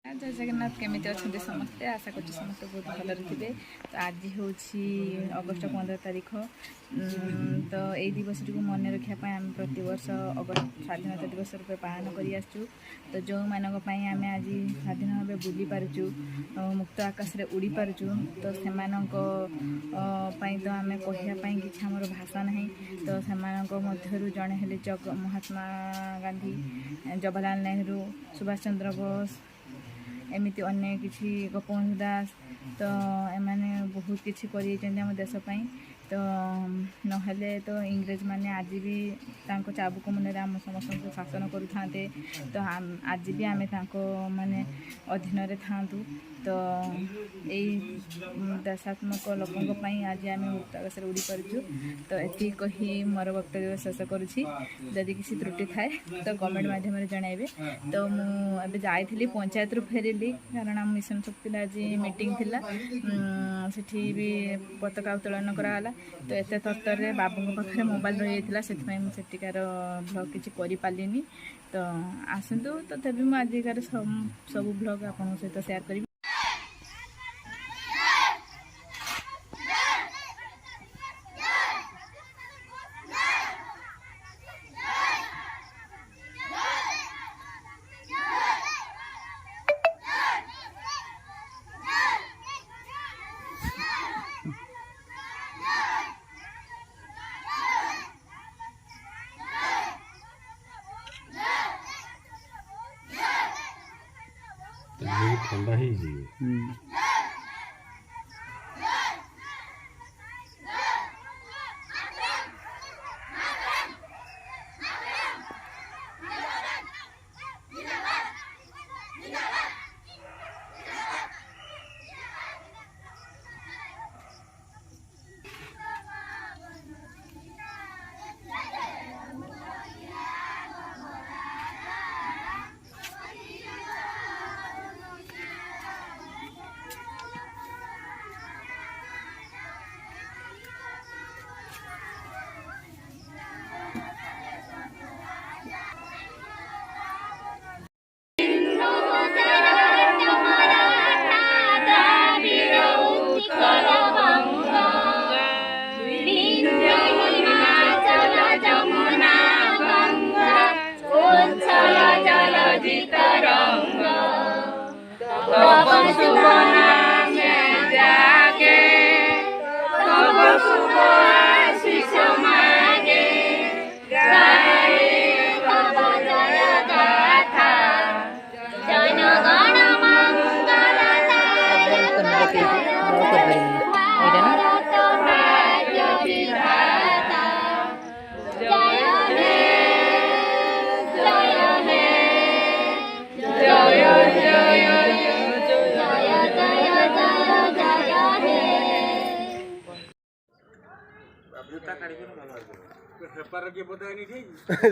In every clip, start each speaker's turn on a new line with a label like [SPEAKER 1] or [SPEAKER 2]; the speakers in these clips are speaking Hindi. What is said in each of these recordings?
[SPEAKER 1] जय जगन्नाथ केमी अच्छा समस्ते आशा कर समस्त बहुत भलर थे। तो आज हूँ अगस्ट 15 तारीख। तो यही दिवस को मन रखापी आम प्रत वर्ष अगस्ट स्वाधीनता दिवस रूप पालन कर। तो जो मानक आम आज स्वाधीन भाव बुली पार्चु मुक्त आकाश में उड़ी पार्चु तो से तो आम कहवाई कि आमर भाषा ना। तो से जड़े हेले महात्मा गांधी, जवाहरलाल नेहरू, सुभाष चंद्र बोस, एमती अन्य किसी गोपबंधु दास। तो एमाने बहुत किसी कर देशपाई। तो नहले तो इंग्रेज माने आज भी चाबुक मन आम समस्त को शासन करुता। तो आज भी आम माने अधीन था। तो यही देशात्मक लोकों आज आम मुक्त आकाश उड़ी पार्चु। तो ये कही मोर वक्तव्य शेष करुँची। जदि किसी त्रुटि थाए तो कमेंट माध्यम जनइबे। तो मुझे जाइली पंचायत रू फेरिली कारण मिशन शक्ति आज मीटिंग थिला। सेठी भी पताका उत्तोलन कराला। तो एत तत्तर बाबू पाखे मोबाइल रही है से ब्लॉग किसी करें। तो आसतु तथापि मुझे आजिकार सब ब्लॉग आप सहित शेयर करी।
[SPEAKER 2] ठंडा ही जी।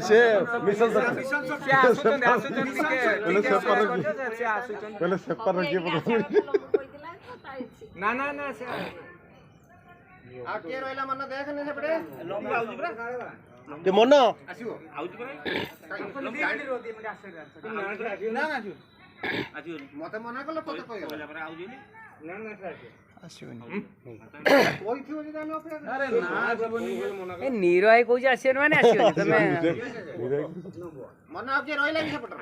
[SPEAKER 2] से मिशन
[SPEAKER 3] ना ना ना से आ के रोइला मन देख ने पड़े लंबी आउजी बरा
[SPEAKER 2] ते मन
[SPEAKER 3] आसीओ आउजी बरा गाड़ी रोदी मने आसे ना ना आसीओ मते मना कलो पता कहला बरा आउजी ना ना आसीओ आसीओनी कोई थियो जे जानो पे अरे ना आसीओनी ए नीरो आई कोई आसीओ माने आसीओनी तमे मन आके रोइला कि पटर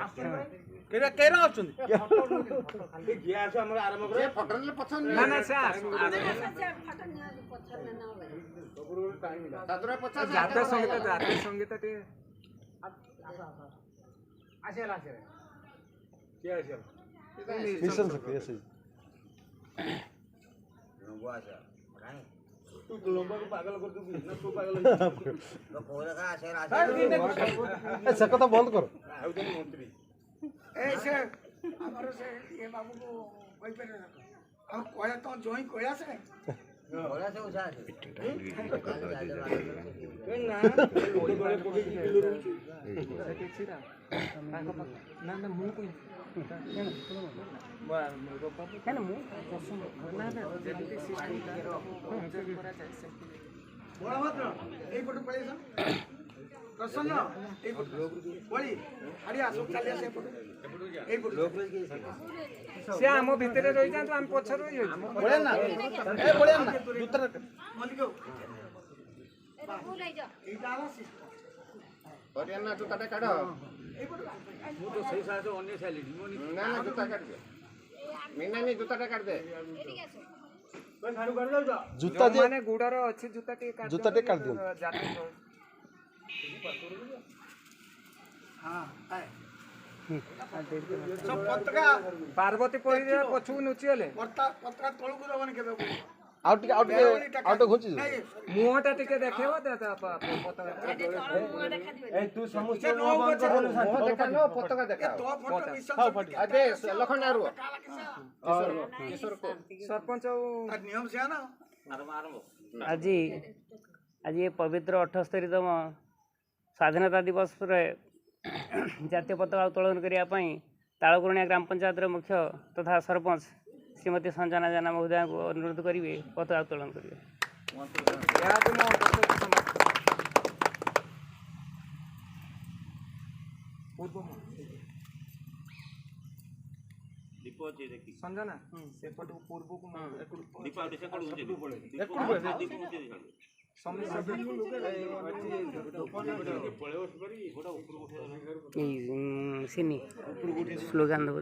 [SPEAKER 3] केरा केरा ऑप्शन खाली गिया से हमर आराम करे फटन ले पछन ना ना से फटन ने पछन ना होवे बबुर टाइम मिला दादरा 50 जाते संगीत टे आसे आसे के आसे
[SPEAKER 2] मिशन सकते ऐसे
[SPEAKER 3] लंबा आसे तू लंबा को पागल कर दू ना तू पागल तो कोरा का आसे
[SPEAKER 2] ऐसा कथा बंद करो
[SPEAKER 3] आउ जन मंत्री ऐसे हमारे से ये बाबू को कोई पे ना और कोया तो जोई कोया से उठा ना बड़े बड़े किलो ना ना मु कोई बा मेरे पापा क्या ना मु ना ना जेते सिस्टम करा जाए बड़ा मात्र एक फोटो पड़े सा ପ୍ରସନ୍ନ ଏଇପଟୁ ବଳି ଆଡ଼ିଆ ସବୁ ଚାଲି ଆସେ ଏଇପଟୁ
[SPEAKER 4] ସେ ଆମ ଭିତରେ ରହିଯାଆନ୍ତୁ ଆମେ ପଛରେ ରହିଯାଉଛୁ
[SPEAKER 3] ବଳିଆ ନା ଏ ବଳିଆ ନା ଜୁତାରେ ମଲ୍ଲିକ ଏଇଟା ହେଲା ସିଷ୍ଟମ
[SPEAKER 5] ହରିଆଣ ନା ଜୁତାଟା କାଢ
[SPEAKER 4] ମୁଁ ତ ସେଇ ସାହାଯ୍ୟ ଅନ୍ୟ ସାଇଲିନି
[SPEAKER 5] ନା ନା ଜୁତା କାଢିଦେ ମିନାନି ଜୁତାଟା କାଢିଦେ
[SPEAKER 2] ଜୁତା ଯେ
[SPEAKER 4] ମାନେ ଗୁଡର ଅଛି ଜୁତା ଟିକେ
[SPEAKER 2] ଜୁତା ଟିକେ କାଢି ଦିଅନ୍ତୁ।
[SPEAKER 3] ସବୁ ପତାକା
[SPEAKER 4] ପାର୍ବତୀ ପଡି ପଛକୁ ନୁଚିଗଲେ
[SPEAKER 3] ପତାକା ତଳକୁ ଦବନି କେବେ
[SPEAKER 2] ଆଉ ଟିକେ ଘୁଞ୍ଚି ଯିବ।
[SPEAKER 4] ମୁହଁଟା ଟିକେ ଦେଖେଇବ ପତାକା
[SPEAKER 5] ମୁହଁ ଦେଖାନ ପତାକା ଦେଖା
[SPEAKER 3] ତୋ ଫଟୋ ମିଶନ
[SPEAKER 5] ଆଦେ ଲଖଣ୍ଡା ରୁହ
[SPEAKER 4] ସରପଞ୍ଚ
[SPEAKER 3] ନିୟମ ସେୟା ନା
[SPEAKER 6] ଆଜି ଆଜି ଏ ପବିତ୍ର 78ତମ ସ୍ୱାଧୀନତା ଦିବସରେ ଜାତୀୟ ପତାକା ଉତ୍ତୋଳନ କରିବା ପାଇଁ ତାଳଗୁରୁଣିଆ ଗ୍ରାମ ପଞ୍ଚାୟତର ମୁଖ୍ୟ ତଥା ସରପଞ୍ଚ ଶ୍ରୀମତୀ ସଞ୍ଜନା ଜେନା ମହୋଦୟାଙ୍କୁ ଅନୁରୋଧ କରିବେ ପତାକା ଉତ୍ତୋଳନ କରିବେ।
[SPEAKER 4] ଏହାକୁ ମୋ ସଞ୍ଜନା ସେପଟକୁ ପୂର୍ବକୁ
[SPEAKER 6] ସିନି ସ୍ଲୋଗାନ ଦେବ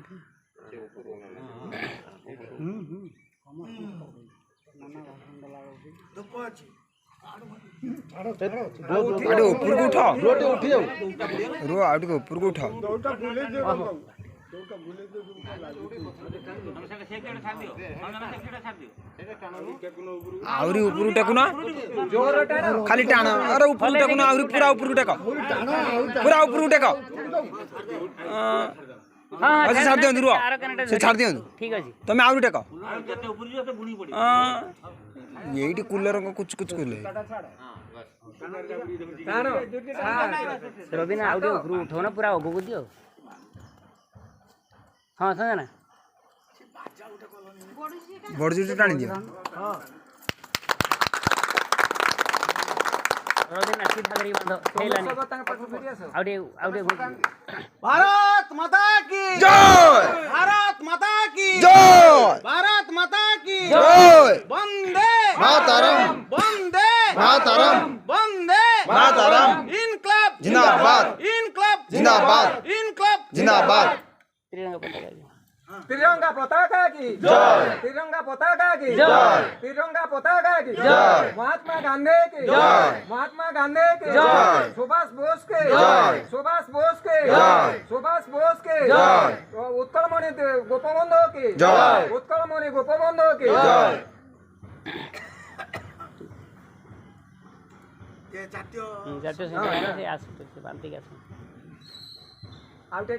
[SPEAKER 3] ଧୂପ ଅଛି
[SPEAKER 4] ଉପରକୁ ଉଠ
[SPEAKER 2] ଉଠି ଯାଉ
[SPEAKER 4] ରୁହ ଆଉ ଟିକେ ଉପରକୁ ଉଠ ଆହୁରି ଉପରକୁ ଟେକୁନ ଖାଲି ଟାଣ ଆରେ ଉପରକୁ ଟେକୁନ ଆହୁରି ପୁରା ଉପରକୁ ଟେକ ପୁରା ଉପରକୁ ଟେକ ସେ ଛାଡ଼ି ଦିଅନ୍ତୁ ରୁହ ସେ ଛାଡ଼ି ଦିଅନ୍ତୁ
[SPEAKER 6] ଠିକ ଅଛି
[SPEAKER 4] ତମେ ଆହୁରି ଟେକ ଏଇଠି କୁଲର କୁଚୁ କୁଚୁ କଲେ
[SPEAKER 6] ରବିନା ଆଉ ଟିକେ ଉପରକୁ ଉଠାଉ ନା ପୁରା ଅଗକୁ ଦିଅ ହଁ ସଞ୍ଜନା
[SPEAKER 4] ବଡ଼ ଜୁଟି ଟାଣି ଦିଅ
[SPEAKER 6] ରବିନା ସିଧା କରିକି ବାନ୍ଧ ହେଇଲାନି ଆଉ ଟିକେ
[SPEAKER 3] भारत माता की
[SPEAKER 4] ଜୟ
[SPEAKER 3] भारत माता की
[SPEAKER 4] ଜୟ
[SPEAKER 3] भारत माता की
[SPEAKER 4] ଜୟ
[SPEAKER 3] वंदे
[SPEAKER 4] मातरम
[SPEAKER 3] वंदे
[SPEAKER 4] मातरम
[SPEAKER 3] वंदे
[SPEAKER 4] मातरम
[SPEAKER 3] इनकलाब
[SPEAKER 4] जिंदाबाद
[SPEAKER 3] इनकलाब
[SPEAKER 4] जिंदाबाद
[SPEAKER 3] इनकलाब
[SPEAKER 4] जिंदाबाद
[SPEAKER 6] तिरंगा पताका
[SPEAKER 4] तिरंगा पताका की
[SPEAKER 6] की
[SPEAKER 4] जय
[SPEAKER 6] तिरंगा पताका की
[SPEAKER 4] जय
[SPEAKER 6] तिरंगा पताका की
[SPEAKER 4] जय
[SPEAKER 6] महात्मा गांधी की
[SPEAKER 4] जय
[SPEAKER 6] महात्मा गांधी की
[SPEAKER 4] जय
[SPEAKER 6] सुभाष बोस के
[SPEAKER 4] जय
[SPEAKER 6] सुभाष बोस के
[SPEAKER 4] जय
[SPEAKER 6] सुभाष बोस के
[SPEAKER 4] जय
[SPEAKER 6] उत्कलमणि गोपबंधु की
[SPEAKER 4] जय
[SPEAKER 6] उत्कलमणि गोपबंधु की
[SPEAKER 4] जय
[SPEAKER 3] ये जातीय
[SPEAKER 6] जातीय संघ से आस बांधी के
[SPEAKER 4] आउट